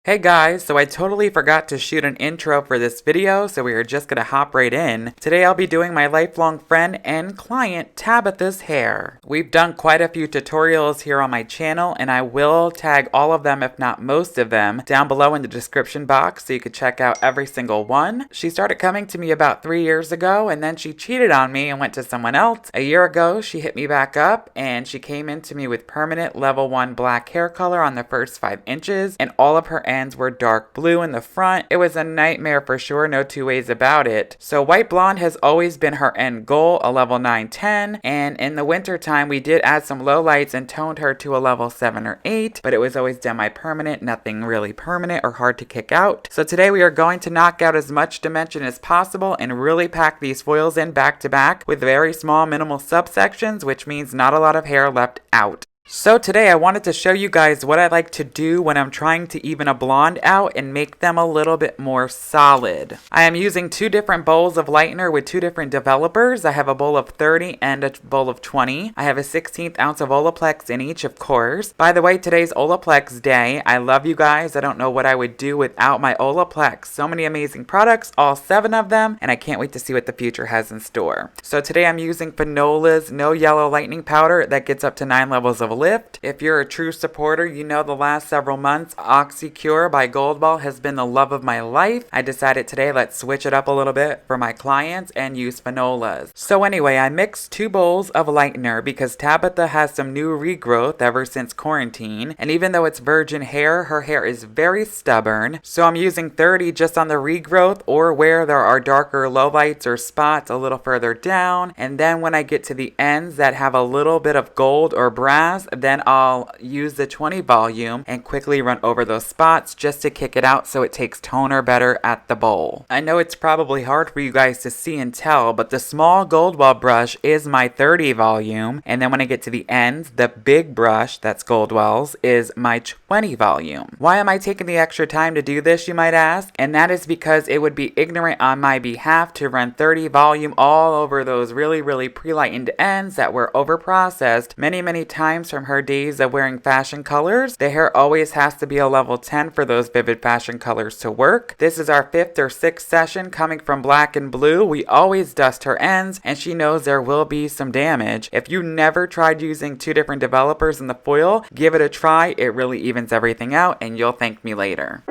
Hey guys, so I totally forgot to shoot an intro for this video, so we are just gonna hop right in. Today I'll be doing my lifelong friend and client Tabitha's hair. We've done quite a few tutorials here on my channel, and I will tag all of them, if not most of them, down below in the description box so you could check out every single one. She started coming to me about 3 years ago, and then she cheated on me and went to someone else. A year ago, she hit me back up, and she came into me with permanent level 1 black hair color on the first 5 inches, and all of her ends were dark blue in the front. It was a nightmare for sure, no two ways about it. So white blonde has always been her end goal, a level 9-10, and in the winter time we did add some low lights and toned her to a level 7 or 8, but it was always demi-permanent, nothing really permanent or hard to kick out. So today we are going to knock out as much dimension as possible and really pack these foils in back to back with very small minimal subsections, which means not a lot of hair left out. So today I wanted to show you guys what I like to do when I'm trying to even a blonde out and make them a little bit more solid. I am using 2 different bowls of lightener with 2 different developers. I have a bowl of 30 and a bowl of 20. I have a 1/16 ounce of Olaplex in each, of course. By the way, today's Olaplex day. I love you guys. I don't know what I would do without my Olaplex. So many amazing products, all 7 of them, and I can't wait to see what the future has in store. So today I'm using Fanola's No Yellow Lightening Powder that gets up to 9 levels of lift. If you're a true supporter, you know the last several months Oxycure by Goldball has been the love of my life. I decided today let's switch it up a little bit for my clients and use Fanola's. So anyway, I mixed 2 bowls of lightener because Tabitha has some new regrowth ever since quarantine, and even though it's virgin hair, her hair is very stubborn. So I'm using 30 just on the regrowth or where there are darker lowlights or spots a little further down, and then when I get to the ends that have a little bit of gold or brass, then I'll use the 20 volume and quickly run over those spots just to kick it out so it takes toner better at the bowl. I know it's probably hard for you guys to see and tell, but the small Goldwell brush is my 30 volume, and then when I get to the ends, the big brush, that's Goldwell's, is my 20 volume. Why am I taking the extra time to do this, you might ask? And that is because it would be ignorant on my behalf to run 30 volume all over those really pre-lightened ends that were over-processed many times from her days of wearing fashion colors. The hair always has to be a level 10 for those vivid fashion colors to work. This is our 5th or 6th session coming from black and blue. We always dust her ends, and she knows there will be some damage. If you never tried using 2 different developers in the foil, give it a try. It really evens everything out, and you'll thank me later.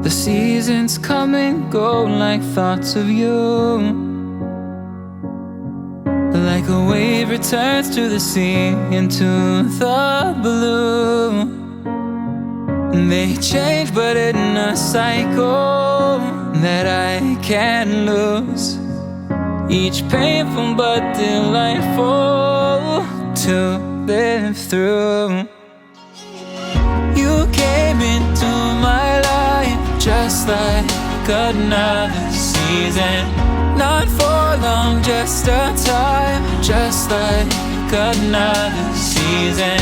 The seasons come and go like thoughts of you. Like a wave returns to the sea, into the blue. They change but in a cycle that I can't lose. Each painful but delightful to live through. You came into my life just like another season. Not for long, just a time, just like another season.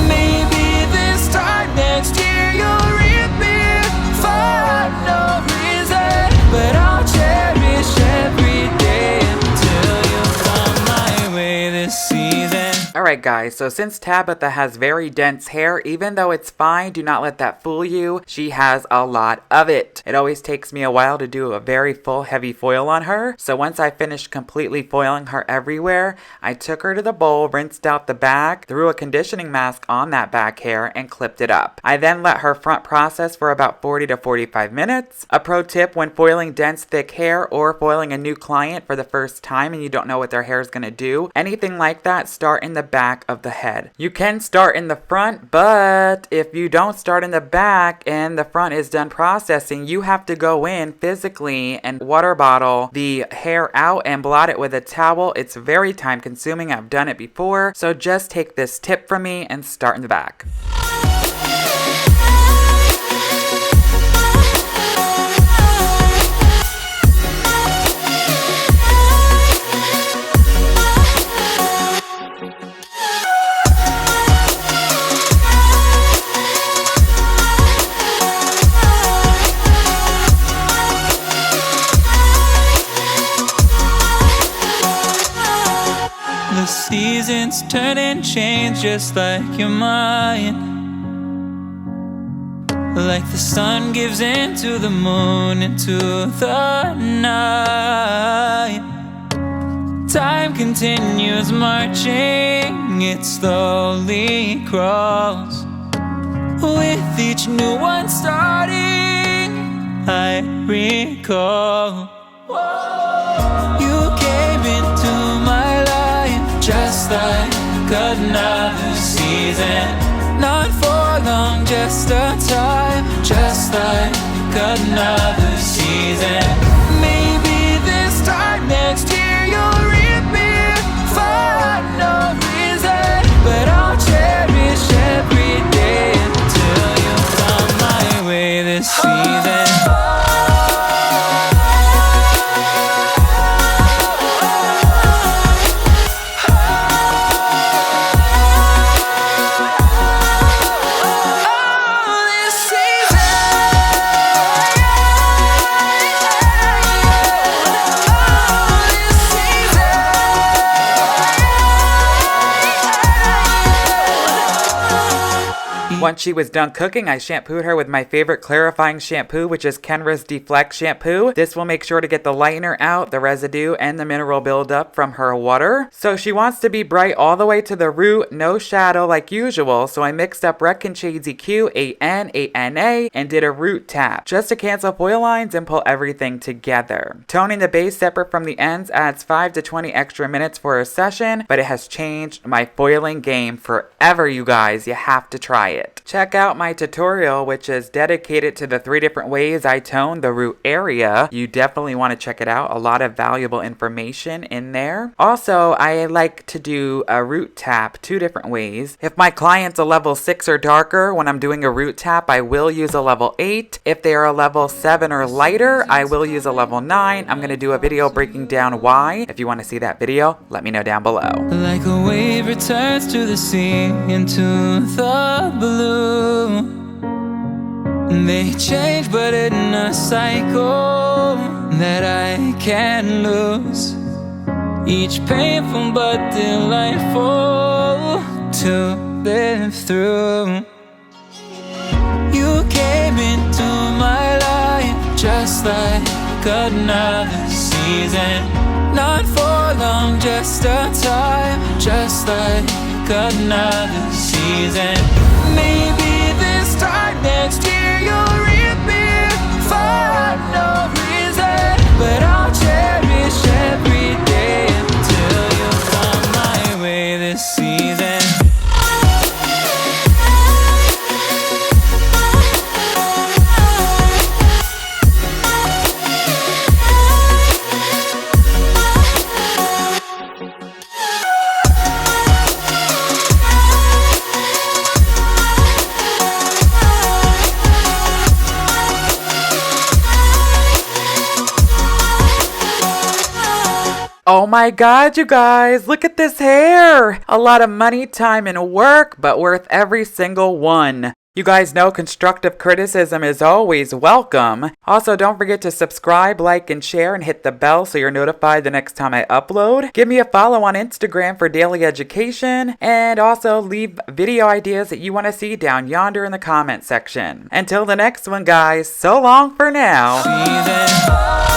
Maybe this time next year you'll reappear for no reason, but I'll cherish every day until you come my way this season. Alright guys, so since Tabitha has very dense hair, even though it's fine, do not let that fool you. She has a lot of it. It always takes me a while to do a very full heavy foil on her. So once I finished completely foiling her everywhere, I took her to the bowl, rinsed out the back, threw a conditioning mask on that back hair, and clipped it up. I then let her front process for about 40 to 45 minutes. A pro tip when foiling dense thick hair or foiling a new client for the first time and you don't know what their hair is going to do, anything like that, start in the back of the head. You can start in the front, but if you don't start in the back and the front is done processing, you have to go in physically and water bottle the hair out and blot it with a towel. It's very time consuming. I've done it before. So just take this tip from me and start in the back. seasons turn and change just like your mind. Like the sun gives into the moon, into the night. Time continues marching, it slowly crawls. With each new one starting, I recall. You came into my life just like another season. Not for long, just a time, just like another season. Maybe this time next year you'll reappear for no reason, but I'll cherish every day until you come my way this season. Once she was done cooking, I shampooed her with my favorite clarifying shampoo, which is Kenra's Deflect shampoo. This will make sure to get the lightener out, the residue, and the mineral buildup from her water. So she wants to be bright all the way to the root, no shadow like usual. So I mixed up Redken Shades EQ, 8N, 8NA, and did a root tap, just to cancel foil lines and pull everything together. Toning the base separate from the ends adds 5 to 20 extra minutes for a session, but it has changed my foiling game forever, you guys. You have to try it. Check out my tutorial, which is dedicated to the 3 different ways I tone the root area. You definitely want to check it out. A lot of valuable information in there. Also, I like to do a root tap 2 different ways. If my client's a level 6 or darker, when I'm doing a root tap, I will use a level 8. If they are a level 7 or lighter, I will use a level 9. I'm going to do a video breaking down why. If you want to see that video, let me know down below. Like a wave returns to the sea, into the blue. They change, but in a cycle that I can't lose. Each painful but delightful to live through. You came into my life just like another season. Not for long, just a time, just like another season. Maybe this time next year you'll reappear for no reason, but I'll cherish every day until you come my way this season. Oh my god, you guys, look at this hair! A lot of money, time, and work, but worth every single one. You guys know constructive criticism is always welcome. Also, don't forget to subscribe, like, and share, and hit the bell so you're notified the next time I upload. Give me a follow on Instagram for daily education, and also leave video ideas that you want to see down yonder in the comment section. Until the next one, guys, so long for now.